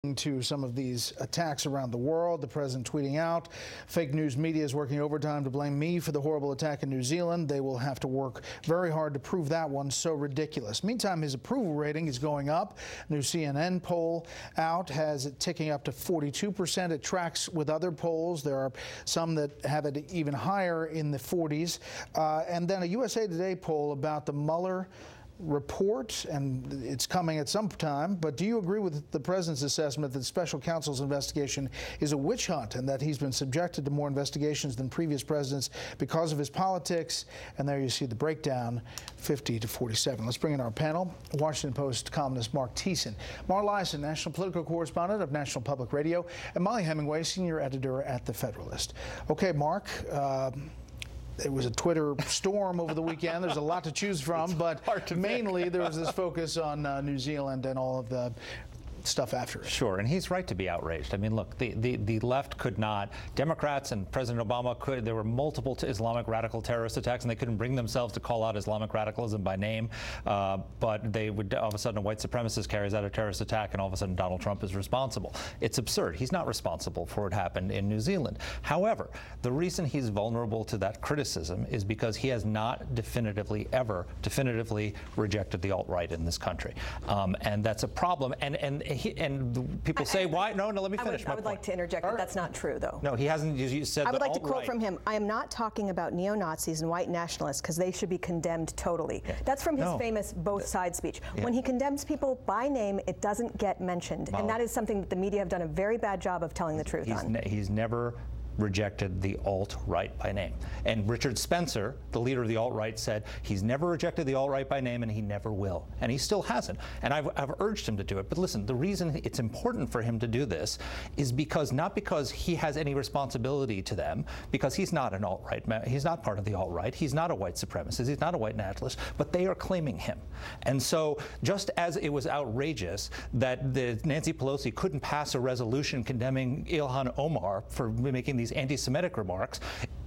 to some of these attacks around the world. The president tweeting out, fake news media is working overtime to blame me for the horrible attack in New Zealand. They will have to work very hard to prove that one so ridiculous. Meantime, his approval rating is going up. New CNN poll out has it ticking up to 42%. It tracks with other polls. There are some that have it even higher in the 40s. And then a USA Today poll about the Mueller report, and it's coming at some time, but do you agree with the president's assessment that special counsel's investigation is a witch hunt and that he's been subjected to more investigations than previous presidents because of his politics? And there you see the breakdown, 50 to 47. Let's bring in our panel. Washington Post columnist Marc Thiessen, Mark Lyson, national political correspondent of National Public Radio, and Molly Hemingway, senior editor at The Federalist. Okay, Mark, it was a Twitter storm over the weekend. There's a lot to choose from, but mainly there was this focus on New Zealand and all of the stuff after it. Sure, and he's right to be outraged. I mean, look, the left could not, Democrats and President Obama could, there were multiple Islamic radical terrorist attacks, and they couldn't bring themselves to call out Islamic radicalism by name, but they would, all of a sudden, a white supremacist carries out a terrorist attack, and all of a sudden Donald Trump is responsible. It's absurd. He's not responsible for what happened in New Zealand. However, the reason he's vulnerable to that criticism is because he has not ever definitively rejected the alt-right in this country. And that's a problem. And people say, why? No, let me finish. I would like to interject that that's not true, though. No, he hasn't. You said I would like to quote from him, I am not talking about neo-Nazis and white nationalists because they should be condemned totally. Yeah. That's from his famous both sides speech. Yeah. When he condemns people by name, it doesn't get mentioned. And that is something that the media have done a very bad job of telling the truth on. He's never rejected the alt-right by name. And Richard Spencer, the leader of the alt-right, said he's never rejected the alt-right by name and he never will. And he still hasn't. And I've urged him to do it. But listen, the reason it's important for him to do this is because, not because he has any responsibility to them, because he's not an alt-right, he's not part of the alt-right, he's not a white supremacist, he's not a white nationalist, but they are claiming him. And so just as it was outrageous that Nancy Pelosi couldn't pass a resolution condemning Ilhan Omar for making these anti-Semitic remarks,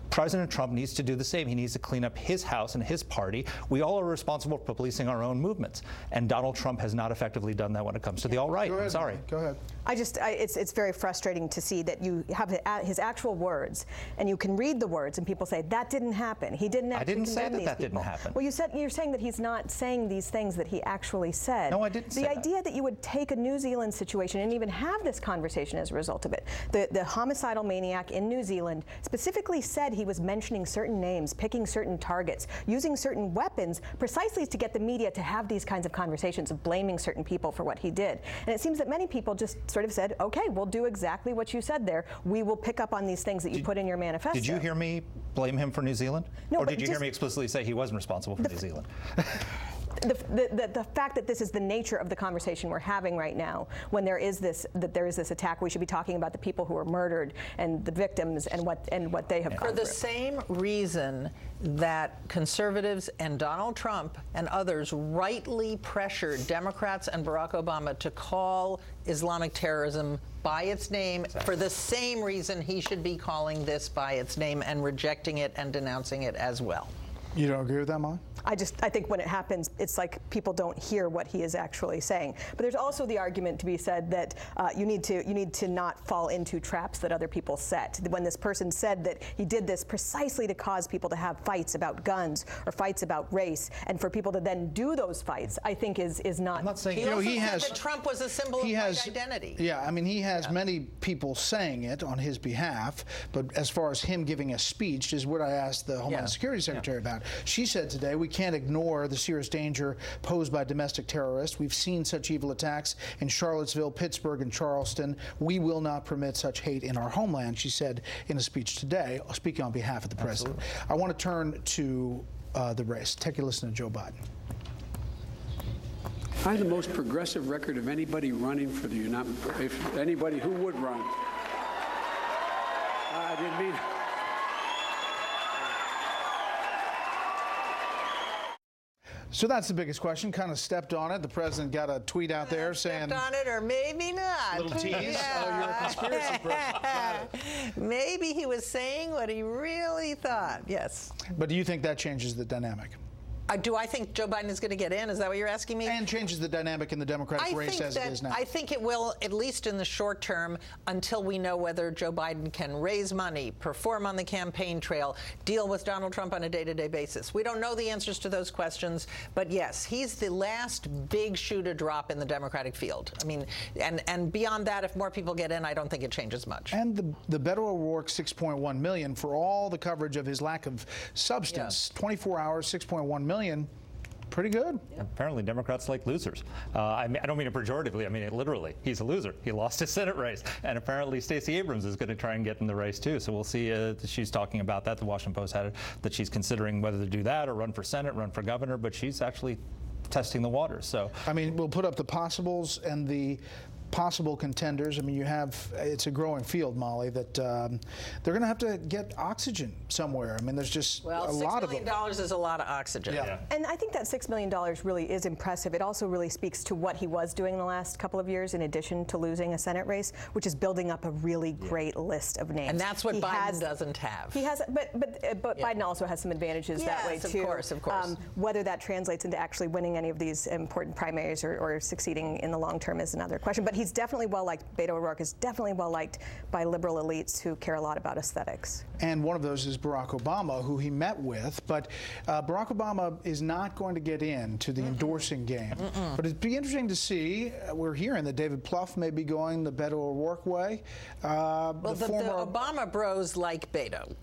President Trump needs to do the same. He needs to clean up his house and his party. We all are responsible for policing our own movements. And Donald Trump has not effectively done that when it comes to the alt-right. I'm sorry. Go ahead. It's very frustrating to see that you have his actual words, and you can read the words, and people say, that didn't happen. He didn't actually condemn these people. I didn't say that didn't happen. Well, you're saying that he's not saying these things that he actually said. No, I didn't say that. The idea that you would take a New Zealand situation and even have this conversation as a result of it. The homicidal maniac in New Zealand specifically said he was mentioning certain names, picking certain targets, using certain weapons precisely to get the media to have these kinds of conversations of blaming certain people for what he did. And it seems that many people just sort of said, okay, we'll do exactly what you said there. We will pick up on these things that you put in your manifesto. Did you hear me blame him for New Zealand? No, or did you hear me explicitly say he wasn't responsible for New Zealand? The fact that this is the nature of the conversation we're having right now, when there is this attack, we should be talking about the people who were murdered and the victims and what they have gone for the same reason that conservatives and Donald Trump and others rightly pressured Democrats and Barack Obama to call Islamic terrorism by its name. Exactly. For the same reason he should be calling this by its name and rejecting it and denouncing it as well. You don't agree with that, Molly? I think when it happens, it's like people don't hear what he is actually saying. But there's also the argument to be said that you need to not fall into traps that other people set. When this person said that he did this precisely to cause people to have fights about guns or fights about race, and for people to then do those fights, I think is not. I'm not saying he said that Trump was a symbol of white identity. Yeah, I mean, he has many people saying it on his behalf, but as far as him giving a speech is what I asked the Homeland Security Secretary about. She said today, we can't ignore the serious danger posed by domestic terrorists. We've seen such evil attacks in Charlottesville, Pittsburgh, and Charleston. We will not permit such hate in our homeland, she said in a speech today, speaking on behalf of the president. I want to turn to the race. Take a listen to Joe Biden. I have the most progressive record of anybody running for the United States, if anybody who would run. I didn't mean. So that's the biggest question. Kind of stepped on it. The president got a tweet out there saying. Stepped on it, or maybe not. Little tease. Yeah. Oh, you're a conspiracy person. Got it. Maybe he was saying what he really thought. Yes. But do you think that changes the dynamic? Do I think Joe Biden is going to get in? Is that what you're asking me? And changes the dynamic in the Democratic race as it is now. I think it will, at least in the short term, until we know whether Joe Biden can raise money, perform on the campaign trail, deal with Donald Trump on a day-to-day basis. We don't know the answers to those questions, but yes, he's the last big shoe to drop in the Democratic field. I mean, and beyond that, if more people get in, I don't think it changes much. And the Beto O'Rourke $6.1 million for all the coverage of his lack of substance. 24 hours, $6.1 million. Pretty good. Yeah. Apparently, Democrats like losers. I don't mean it pejoratively. I mean it literally. He's a loser. He lost his Senate race, and apparently Stacey Abrams is going to try and get in the race too. So we'll see. She's talking about that. The Washington Post had it that she's considering whether to do that or run for Senate, run for governor. But she's actually testing the waters. So I mean, we'll put up the possibles and the possible contenders. I mean, it's a growing field, Molly, that they're going to have to get oxygen somewhere. I mean, there's just a lot of them. $6 million is a lot of oxygen. Yeah. And I think that $6 million really is impressive. It also really speaks to what he was doing the last couple of years, in addition to losing a Senate race, which is building up a really great list of names. And that's what Biden doesn't have. He has, but Biden also has some advantages that way too. Of course. Whether that translates into actually winning any of these important primaries or succeeding in the long term is another question. But he's definitely well liked. Beto O'Rourke is definitely well liked by liberal elites who care a lot about aesthetics. And one of those is Barack Obama, who he met with. But Barack Obama is not going to get into the endorsing game. But it'd be interesting to see. We're hearing that David Plouffe may be going the Beto O'Rourke way. Well, the Obama bros like Beto.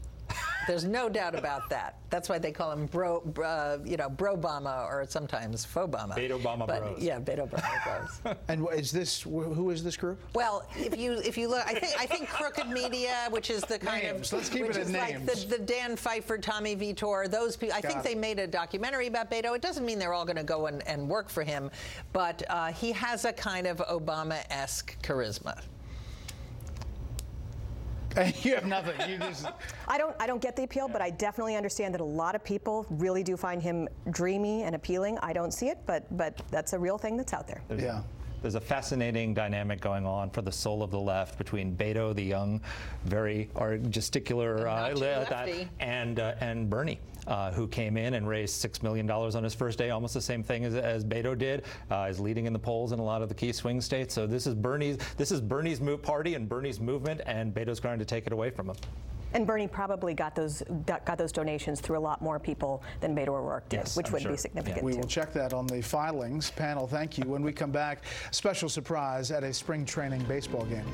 There's no doubt about that. That's why they call him Bro-Obama, or sometimes Faux-Obama. Beto-Obama bros. Yeah, Beto-Obama bros. And who is this group? Well, if you look, I think Crooked Media, which is the kind names. of Let's keep which it at is names. like the Dan Pfeiffer, Tommy Vitor, those people. I think they made a documentary about Beto. It doesn't mean they're all going to go and work for him, but he has a kind of Obama-esque charisma. You have nothing. You just... I don't get the appeal, but I definitely understand that a lot of people really do find him dreamy and appealing. I don't see it, but that's a real thing that's out there. There's a fascinating dynamic going on for the soul of the left between Beto, the young, very gesticular, and Bernie, who came in and raised $6 million on his first day, almost the same thing as Beto did, is leading in the polls in a lot of the key swing states. So this is Bernie's party and Bernie's movement, and Beto's trying to take it away from him. And Bernie probably got those donations through a lot more people than Beto O'Rourke did, which would be significant. We will check that on the filings. Panel, thank you. When we come back, special surprise at a spring training baseball game.